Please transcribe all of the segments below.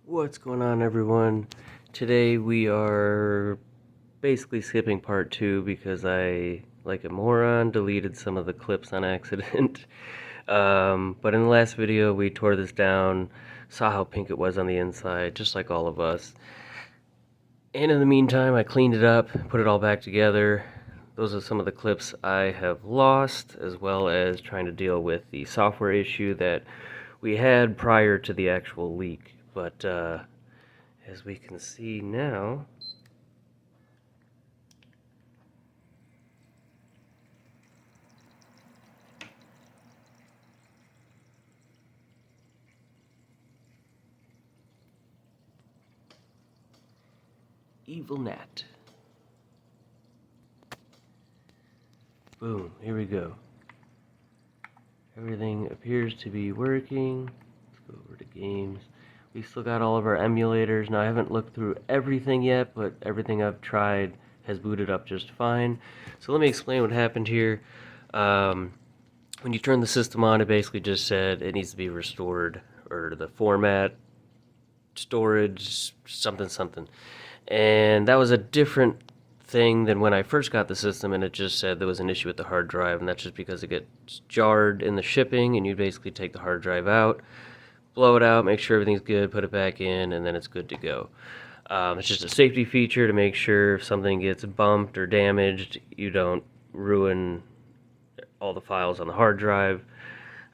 What's going on, everyone? Today we are basically skipping part 2 because I, like a moron, deleted some of the clips on accident. But in the last video we tore this down, saw how pink it was on the inside, just like all of us. And in the meantime I cleaned it up, put it all back together. Those are some of the clips I have lost, as well as trying to deal with the software issue that we had prior to the actual leak. But as we can see now, Evil Gnat. Boom, here we go. Everything appears to be working. Let's go over to games. We still got all of our emulators. Now I haven't looked through everything yet, but everything I've tried has booted up just fine. So let me explain what happened here. When you turn the system on, it basically just said it needs to be restored, or the format, storage, something, something. And that was a different thing than when I first got the system, and it just said there was an issue with the hard drive, and that's just because it gets jarred in the shipping, and you basically take the hard drive out, blow it out, make sure everything's good, put it back in, and then it's good to go. It's just a safety feature to make sure if something gets bumped or damaged, you don't ruin all the files on the hard drive.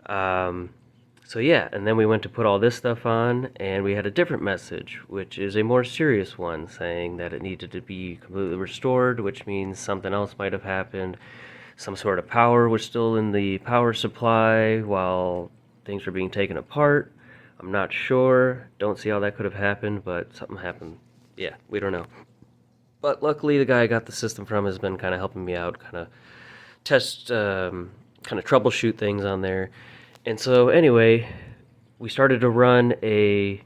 So yeah, and then we went to put all this stuff on, and we had a different message, which is a more serious one, saying that it needed to be completely restored, which means something else might have happened. Some sort of power was still in the power supply while things were being taken apart. I'm not sure. Don't see how that could have happened, but something happened. Yeah, we don't know. But luckily, the guy I got the system from has been kind of helping me out, kind of test, kind of troubleshoot things on there. And so anyway, we started to run you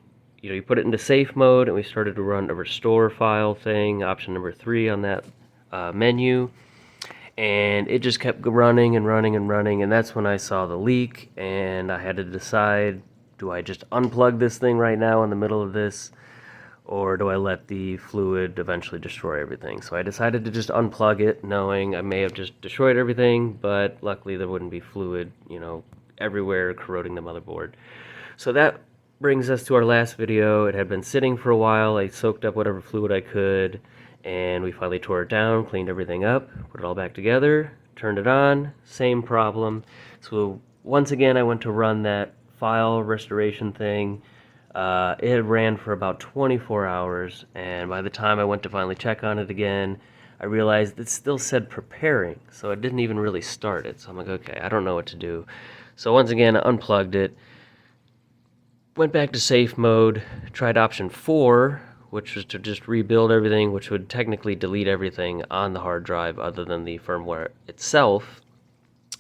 put it into safe mode, and we started to run a restore file thing, option number 3 on that menu. And it just kept running and running and running, and that's when I saw the leak, and I had to decide, do I just unplug this thing right now in the middle of this, or do I let the fluid eventually destroy everything? So I decided to just unplug it, knowing I may have just destroyed everything, but luckily there wouldn't be fluid, everywhere corroding the motherboard. So that brings us to our last video. It had been sitting for a while. I soaked up whatever fluid I could, and we finally tore it down, cleaned everything up, put it all back together, turned it on, same problem. So once again, I went to run that file restoration thing. It ran for about 24 hours, and by the time I went to finally check on it again, I realized it still said preparing, so it didn't even really start it. So I'm like, okay, I don't know what to do. So once again, I unplugged it, went back to safe mode, tried option 4, which was to just rebuild everything, which would technically delete everything on the hard drive other than the firmware itself.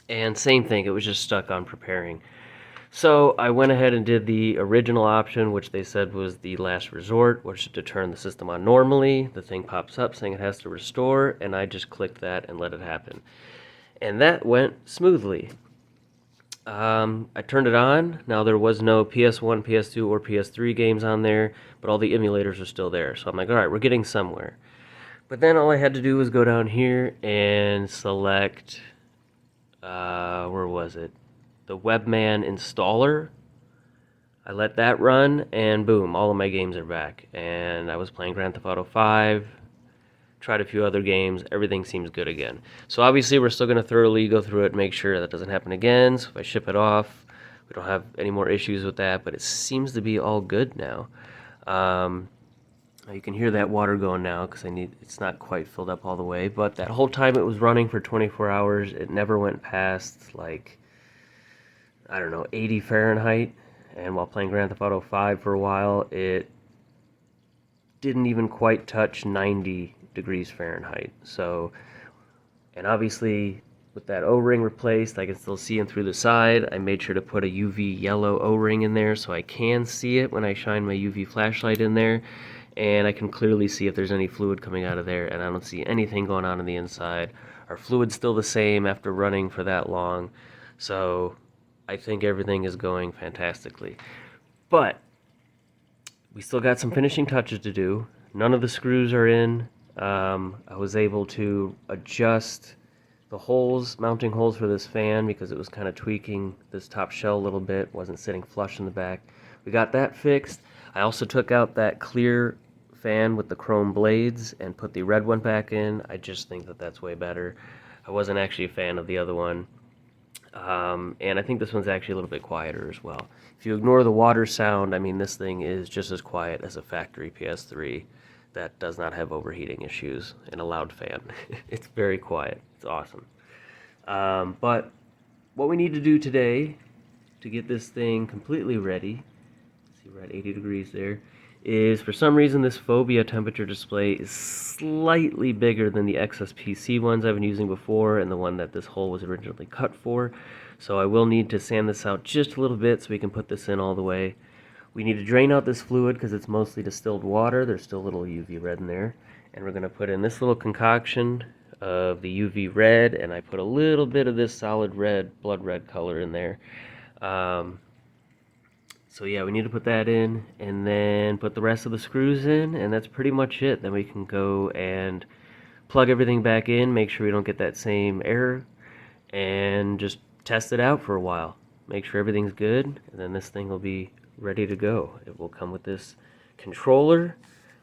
And same thing, it was just stuck on preparing. So I went ahead and did the original option, which they said was the last resort, which is to turn the system on normally. The thing pops up saying it has to restore, and I just clicked that and let it happen. And that went smoothly. I turned it on. Now there was no PS1, PS2, or PS3 games on there, but all the emulators are still there. So I'm like, all right, we're getting somewhere. But then all I had to do was go down here and select, where was it? The Webman installer. I let that run, and boom, all of my games are back. And I was playing Grand Theft Auto 5, tried a few other games, everything seems good again. So obviously we're still going to thoroughly go through it, make sure that doesn't happen again. So if I ship it off, we don't have any more issues with that, but it seems to be all good now. You can hear that water going now because it's not quite filled up all the way, but that whole time it was running for 24 hours, it never went past, like, I don't know, 80 Fahrenheit. And while playing Grand Theft Auto 5 for a while, it didn't even quite touch 90 degrees Fahrenheit. So, and obviously with that O-ring replaced, I can still see in through the side. I made sure to put a UV yellow O-ring in there so I can see it when I shine my UV flashlight in there, and I can clearly see if there's any fluid coming out of there, and I don't see anything going on the inside. Our fluid's still the same after running for that long, so I think everything is going fantastically. But we still got some finishing touches to do. None of the screws are in. I was able to adjust the holes, mounting holes for this fan because it was kind of tweaking this top shell a little bit, wasn't sitting flush in the back. We got that fixed. I also took out that clear fan with the chrome blades and put the red one back in. I just think that that's way better. I wasn't actually a fan of the other one. And I think this one's actually a little bit quieter as well. If you ignore the water sound, I mean, this thing is just as quiet as a factory PS3 that does not have overheating issues and a loud fan. It's very quiet. It's awesome. But what we need to do today to get this thing completely ready, see, we're at 80 degrees there, is for some reason this Phobia temperature display is slightly bigger than the XSPC ones I've been using before and the one that this hole was originally cut for. So I will need to sand this out just a little bit so we can put this in all the way. We need to drain out this fluid because it's mostly distilled water. There's still a little UV red in there. And we're going to put in this little concoction of the UV red, and I put a little bit of this solid red, blood red color in there. So yeah, we need to put that in and then put the rest of the screws in, and that's pretty much it. Then we can go and plug everything back in, make sure we don't get that same error, and just test it out for a while. Make sure everything's good, and then this thing will be ready to go. It will come with this controller,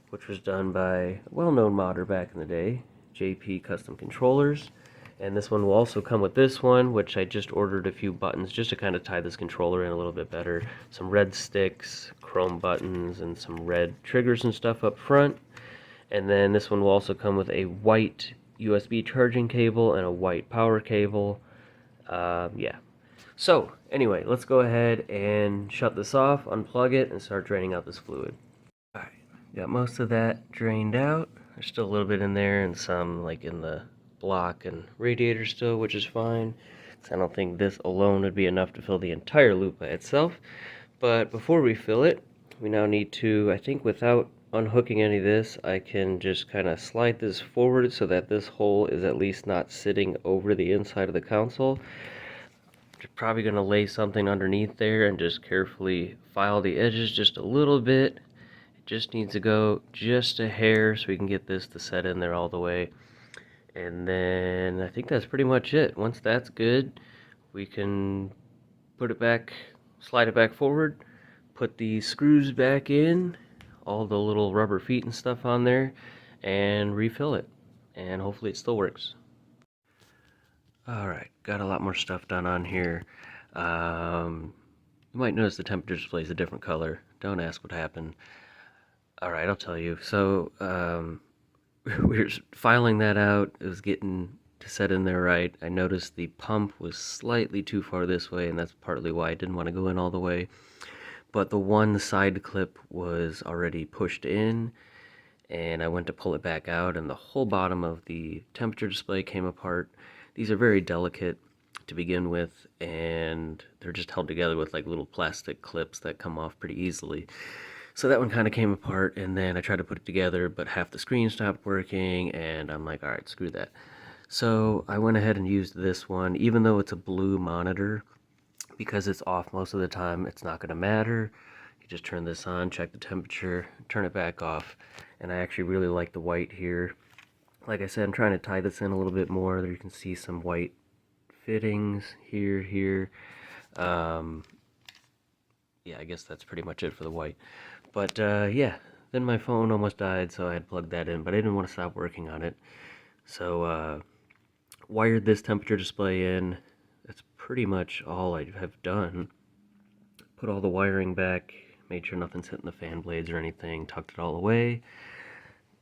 which was done by a well-known modder back in the day, JP Custom Controllers. And this one will also come with this one, which I just ordered a few buttons just to kind of tie this controller in a little bit better. Some red sticks, chrome buttons, and some red triggers and stuff up front. And then this one will also come with a white USB charging cable and a white power cable. Yeah. So, anyway, let's go ahead and shut this off, unplug it, and start draining out this fluid. Alright, got most of that drained out. There's still a little bit in there and some like in the block and radiator still, which is fine. I don't think this alone would be enough to fill the entire loop by itself. But before we fill it, we now need to, I think without unhooking any of this, I can just kind of slide this forward so that this hole is at least not sitting over the inside of the console. Probably going to lay something underneath there and just carefully file the edges just a little bit. It just needs to go just a hair so we can get this to set in there all the way. And then I think that's pretty much it. Once that's good, we can put it back, slide it back forward, put the screws back in, all the little rubber feet and stuff on there, and refill it. And hopefully it still works. Alright, got a lot more stuff done on here. You might notice the temperature display is a different color. Don't ask what happened. Alright, I'll tell you. So, we were filing that out. It was getting to set in there right. I noticed the pump was slightly too far this way, and that's partly why I didn't want to go in all the way. But the one side clip was already pushed in, and I went to pull it back out, and the whole bottom of the temperature display came apart. These are very delicate to begin with, and they're just held together with like little plastic clips that come off pretty easily. So that one kind of came apart, and then I tried to put it together, but half the screen stopped working, and I'm like, alright, screw that. So I went ahead and used this one, even though it's a blue monitor, because it's off most of the time, it's not going to matter. You just turn this on, check the temperature, turn it back off, and I actually really like the white here. Like I said, I'm trying to tie this in a little bit more. There you can see some white fittings here. Yeah, I guess that's pretty much it for the white. But yeah, then my phone almost died, so I had plugged that in, but I didn't want to stop working on it. So wired this temperature display in. That's pretty much all I have done. Put all the wiring back, made sure nothing's hitting the fan blades or anything, tucked it all away.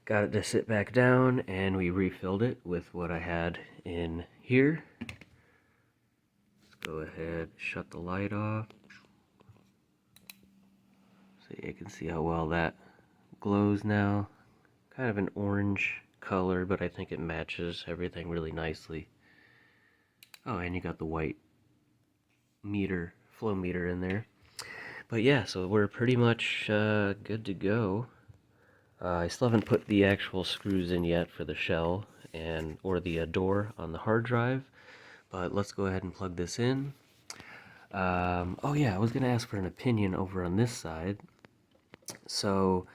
Got it to sit back down, and we refilled it with what I had in here. Let's go ahead, shut the light off. So you can see how well that glows now. Kind of an orange color, but I think it matches everything really nicely. Oh, and you got the white meter, flow meter in there. But yeah, so we're pretty much good to go. I still haven't put the actual screws in yet for the shell or the door on the hard drive, but let's go ahead and plug this in. Oh yeah, I was going to ask for an opinion over on this side. So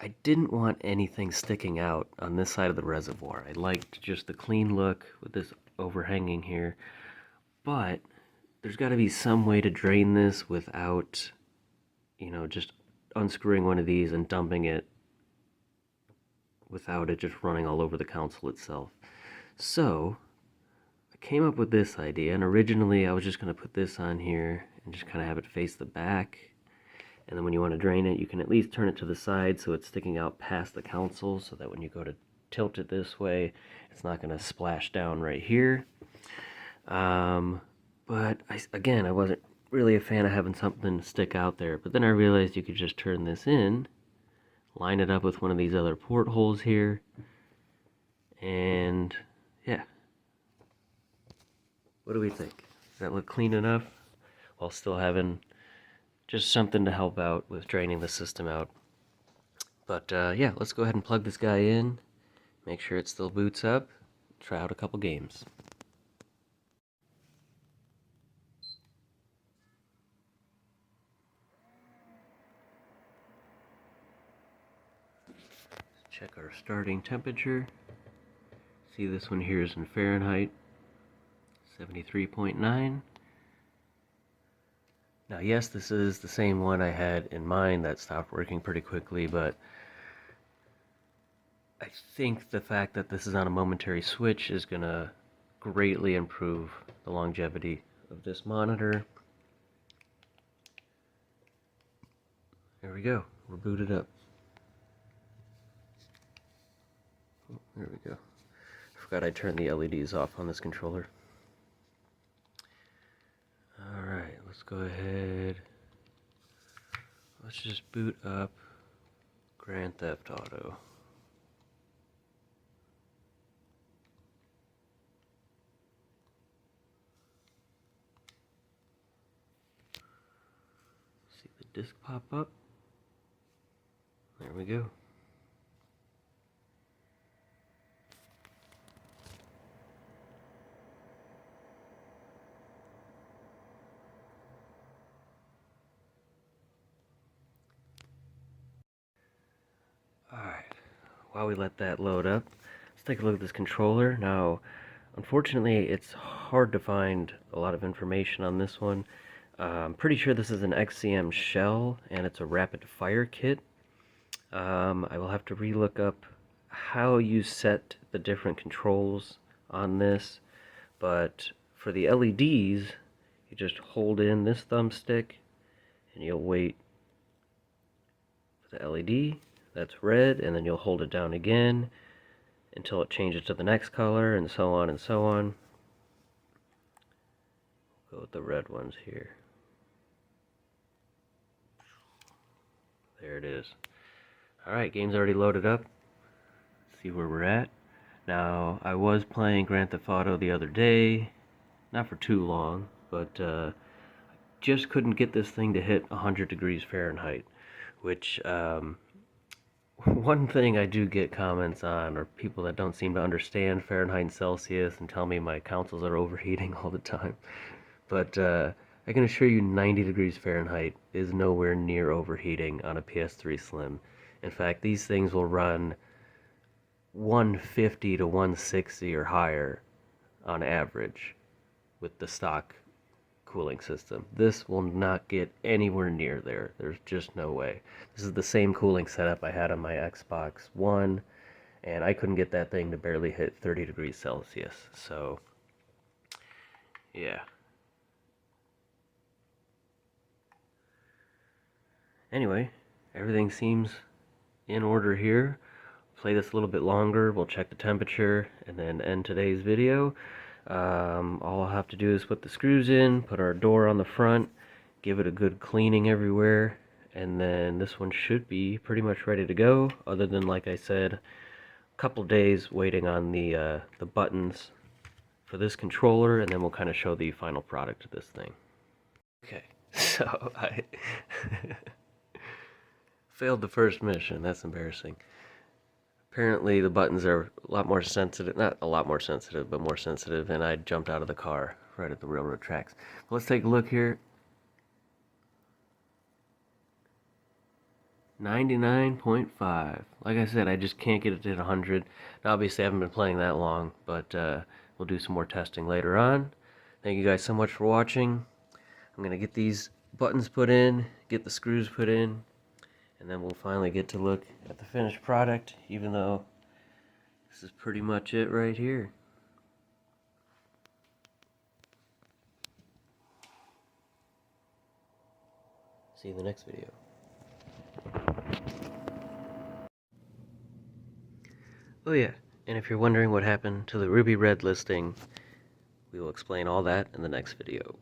I didn't want anything sticking out on this side of the reservoir. I liked just the clean look with this overhanging here, but there's got to be some way to drain this without, just unscrewing one of these and dumping it without it just running all over the console itself. So I came up with this idea, and originally I was just going to put this on here and just kind of have it face the back. And then when you want to drain it, you can at least turn it to the side so it's sticking out past the console, so that when you go to tilt it this way, it's not going to splash down right here. But again, I wasn't really a fan of having something stick out there. But then I realized you could just turn this in, line it up with one of these other portholes here, and yeah. What do we think? Does that look clean enough while still having just something to help out with draining the system out? But yeah, let's go ahead and plug this guy in, make sure it still boots up, try out a couple games. Check our starting temperature. See, this one here is in Fahrenheit, 73.9. Now, yes, this is the same one I had in mind that stopped working pretty quickly, but I think the fact that this is on a momentary switch is going to greatly improve the longevity of this monitor. There we go. We're booted up. Oh, there we go. Forgot I turned the LEDs off on this controller. Alright, let's go ahead. Let's just boot up Grand Theft Auto. See the disc pop up? There we go. Alright, while we let that load up, let's take a look at this controller. Now, unfortunately, it's hard to find a lot of information on this one. I'm pretty sure this is an XCM shell, and it's a rapid fire kit. I will have to relook up how you set the different controls on this, but for the LEDs, you just hold in this thumbstick, and you'll wait for the LED. That's red, and then you'll hold it down again until it changes to the next color, and so on and so on. Go with the red ones here. There it is. Alright, game's already loaded up. Let's see where we're at. Now, I was playing Grand Theft Auto the other day, not for too long, but just couldn't get this thing to hit 100 degrees Fahrenheit, which one thing I do get comments on are people that don't seem to understand Fahrenheit and Celsius and tell me my consoles are overheating all the time. But I can assure you 90 degrees Fahrenheit is nowhere near overheating on a PS3 Slim. In fact, these things will run 150 to 160 or higher on average with the stock cooling system. This will not get anywhere near there. There's just no way. This is the same cooling setup I had on my Xbox One, and I couldn't get that thing to barely hit 30 degrees Celsius. So, yeah. Anyway, everything seems in order here. Play this a little bit longer, we'll check the temperature, and then end today's video. All I'll have to do is put the screws in, put our door on the front, give it a good cleaning everywhere, and then this one should be pretty much ready to go, other than, like I said, a couple days waiting on the buttons for this controller, and then we'll kind of show the final product of this thing. Okay, so I failed the first mission. That's embarrassing. Apparently the buttons are a lot more sensitive, not a lot more sensitive, but more sensitive, and I jumped out of the car right at the railroad tracks. Let's take a look here. 99.5. Like I said, I just can't get it to 100. Now, obviously, I haven't been playing that long, but we'll do some more testing later on. Thank you guys so much for watching. I'm going to get these buttons put in, get the screws put in, and then we'll finally get to look at the finished product, even though this is pretty much it right here. See you in the next video. Oh yeah, and if you're wondering what happened to the ruby red listing, we will explain all that in the next video.